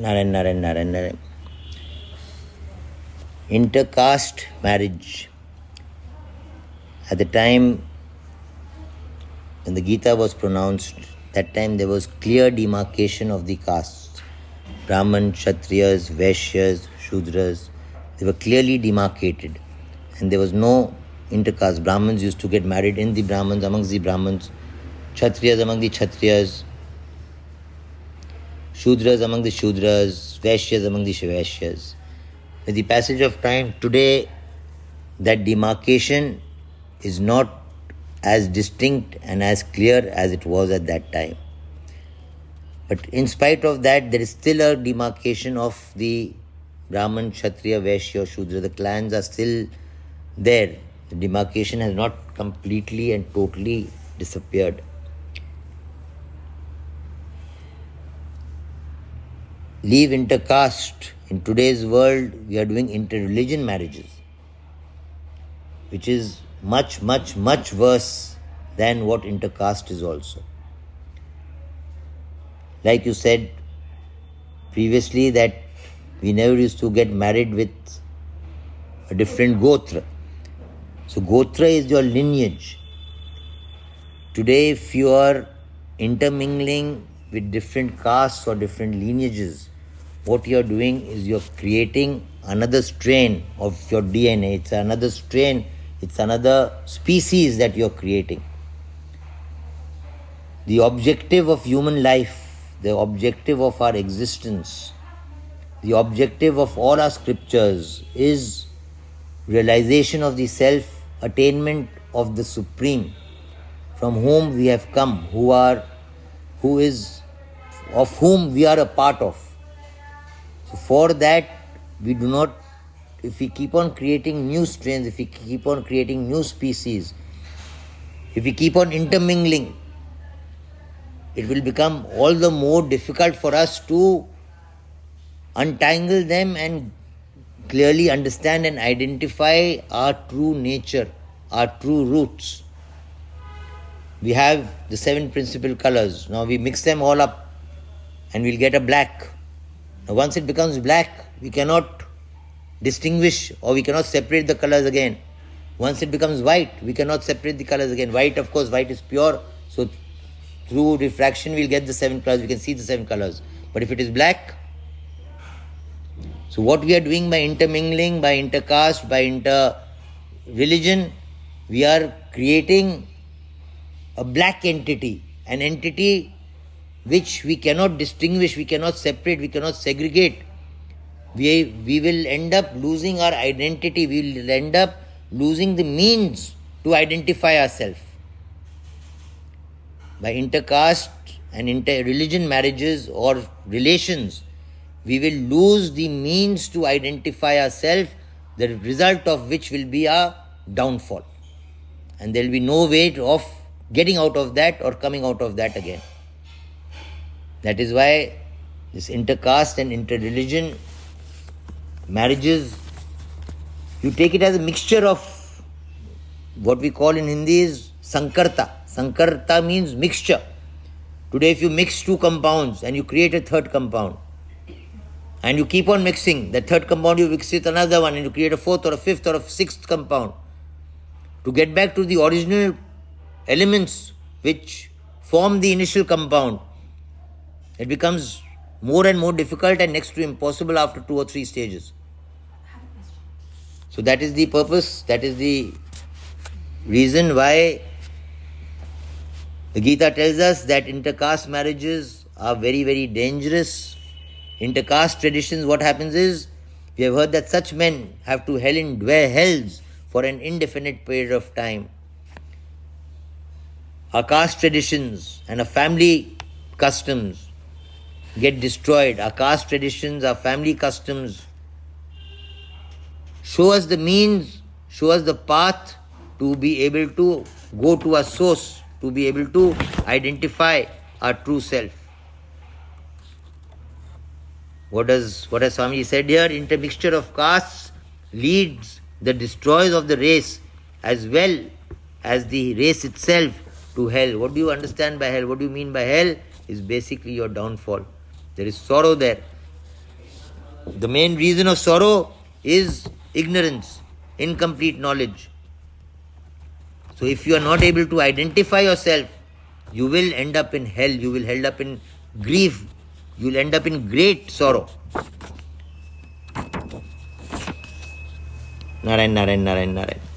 Naren. Inter-caste marriage. At the time when the Gita was pronounced, that time there was clear demarcation of the castes. Brahman, Kshatriyas, Vaishyas, Shudras, they were clearly demarcated. And there was no intercaste. Brahmins used to get married in the Brahmins, amongst the Brahmins, Kshatriyas among the Kshatriyas, Shudras among the Shudras, Vaishyas among the Vaishyas. With the passage of time, today that demarcation is not as distinct and as clear as it was at that time. But in spite of that, there is still a demarcation of the Brahman, Kshatriya, Vaishya, Shudra. The clans are still there. The demarcation has not completely and totally disappeared. Leave intercaste. In today's world, we are doing inter-religion marriages, which is much worse than what intercaste is also. Like you said previously, that we never used to get married with a different gotra. So gotra is your lineage. Today, if you are intermingling with different castes or different lineages, what you are doing is you are creating another strain of your DNA. It's another strain, it's another species that you are creating. The objective of human life, the objective of our existence, the objective of all our scriptures is realization of the self, attainment of the Supreme, from whom we have come, of whom we are a part of. So for that, we do not, if we keep on creating new strains, if we keep on creating new species, if we keep on intermingling, it will become all the more difficult for us to untangle them and clearly understand and identify our true nature, our true roots. We have the 7 principal colors. Now we mix them all up and we'll get a black. Now once it becomes black, we cannot distinguish or we cannot separate the colors again. Once it becomes white, we cannot separate the colors again. White, of course, white is pure, so through refraction we'll get the 7 colors, we can see the 7 colors. But if it is black, so what we are doing by intermingling, by intercaste, by inter-religion, we are creating a black entity, an entity which we cannot distinguish, we cannot separate, we cannot segregate. We will end up losing our identity, we will end up losing the means to identify ourselves. By intercaste and inter-religion marriages or relations, we will lose the means to identify ourselves, the result of which will be our downfall. And there will be no way of getting out of that or coming out of that again. That is why this intercaste and inter-religion marriages, you take it as a mixture of what we call in Hindi is Sankarta. Sankarta means mixture. Today if you mix 2 compounds and you create a 3rd compound, and you keep on mixing, the 3rd compound you mix with another one and you create a 4th or a 5th or a 6th compound. To get back to the original elements which form the initial compound, it becomes more and more difficult and next to impossible after 2 or 3 stages. So that is the purpose, that is the reason why the Gita tells us that intercaste marriages are very dangerous. Intercaste traditions, what happens is, we have heard that such men have to dwell hells for an indefinite period of time. Our caste traditions and our family customs get destroyed. Our caste traditions, our family customs show us the means, show us the path to be able to go to our source, to be able to identify our true self. What has Swami said here? Intermixture of castes leads the destroyers of the race as well as the race itself to hell. What do you understand by hell? What do you mean by hell? Is basically your downfall. There is sorrow there. The main reason of sorrow is ignorance, incomplete knowledge. So if you are not able to identify yourself, you will end up in hell, you will end up in grief, you will end up in great sorrow. Narayan, Narayan, Narayan, Narayan.